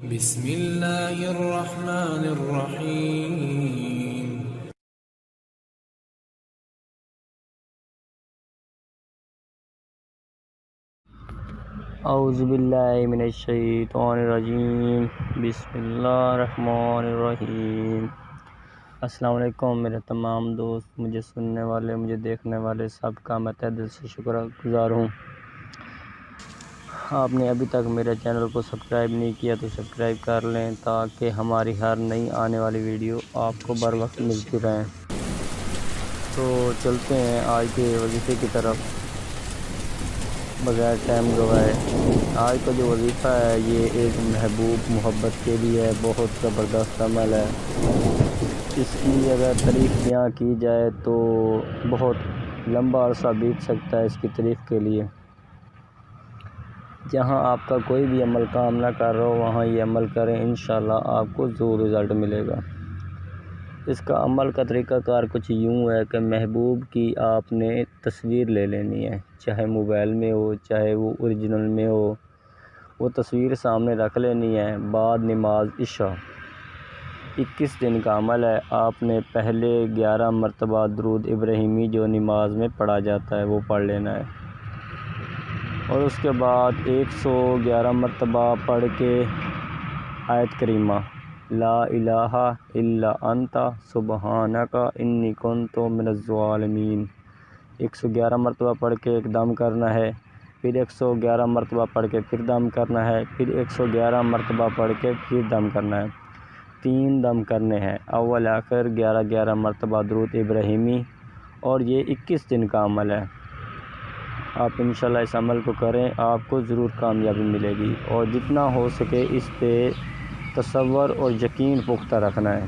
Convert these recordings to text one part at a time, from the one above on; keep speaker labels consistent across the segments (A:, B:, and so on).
A: بسم الله الرحمن الرحيم.
B: اعوذ باللہ من الشیطان الرجیم. بسم اللہ الرحمن الرحیم. السلام علیکم میرے تمام دوست، مجھے سننے والے، مجھے دیکھنے والے سب کا میں تہہ دل سے شکر گزار ہوں. آپ نے ابھی تک میرے چینل کو سبسکرائب نہیں کیا تو سبسکرائب کر لیں تاکہ ہماری ہر نئی آنے والی ویڈیو آپ کو بر وقت ملتی رہیں. تو چلتے ہیں آج کے وظیفے کی طرف بغیر ٹائم گوائے. آج کا جو وظیفہ ہے یہ ایک محبوب محبت کے لیے ہے. بہت زبردست عمل ہے. اس کی اگر تعریف بیان کی جائے تو بہت لمبا عرصہ بیت سکتا ہے اس کی تعریف کے لیے. جہاں آپ کا کوئی بھی عمل کام نہ کر رہا ہو وہاں یہ عمل کریں، انشاءاللہ آپ کو ضرور رزلٹ ملے گا. اس کا عمل کا طریقہ کار کچھ یوں ہے کہ محبوب کی آپ نے تصویر لے لینی ہے، چاہے موبائل میں ہو چاہے وہ اوریجنل میں ہو. وہ تصویر سامنے رکھ لینی ہے. بعد نماز عشاء 21 دن کا عمل ہے. آپ نے پہلے 11 مرتبہ درود ابراہیمی جو نماز میں پڑھا جاتا ہے وہ پڑھ لینا ہے، اور اس کے بعد 111 مرتبہ پڑھ کے آیت کریمہ لا الہ الا انت سبحانک انی کنت من الظالمین 111 مرتبہ پڑھ کے ایک دم کرنا ہے، پھر 111 مرتبہ پڑھ کے پھر دم کرنا ہے، پھر 111 مرتبہ پڑھ کے پھر دم کرنا ہے. 3 دم کرنے ہیں، اول آخر 11 مرتبہ درود ابراہیمی. اور یہ 21 دن کا عمل ہے. آپ انشاءاللہ اس عمل کو کریں، آپ کو ضرور کامیابی ملے گی. اور جتنا ہو سکے اس پہ تصور اور یقین پختہ رکھنا ہے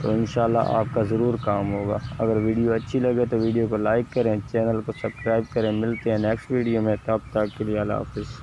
B: تو انشاءاللہ آپ کا ضرور کام ہوگا. اگر ویڈیو اچھی لگے تو ویڈیو کو لائک کریں، چینل کو سبسکرائب کریں. ملتے ہیں نیکسٹ ویڈیو میں، تب تک کے لیے اللہ حافظ.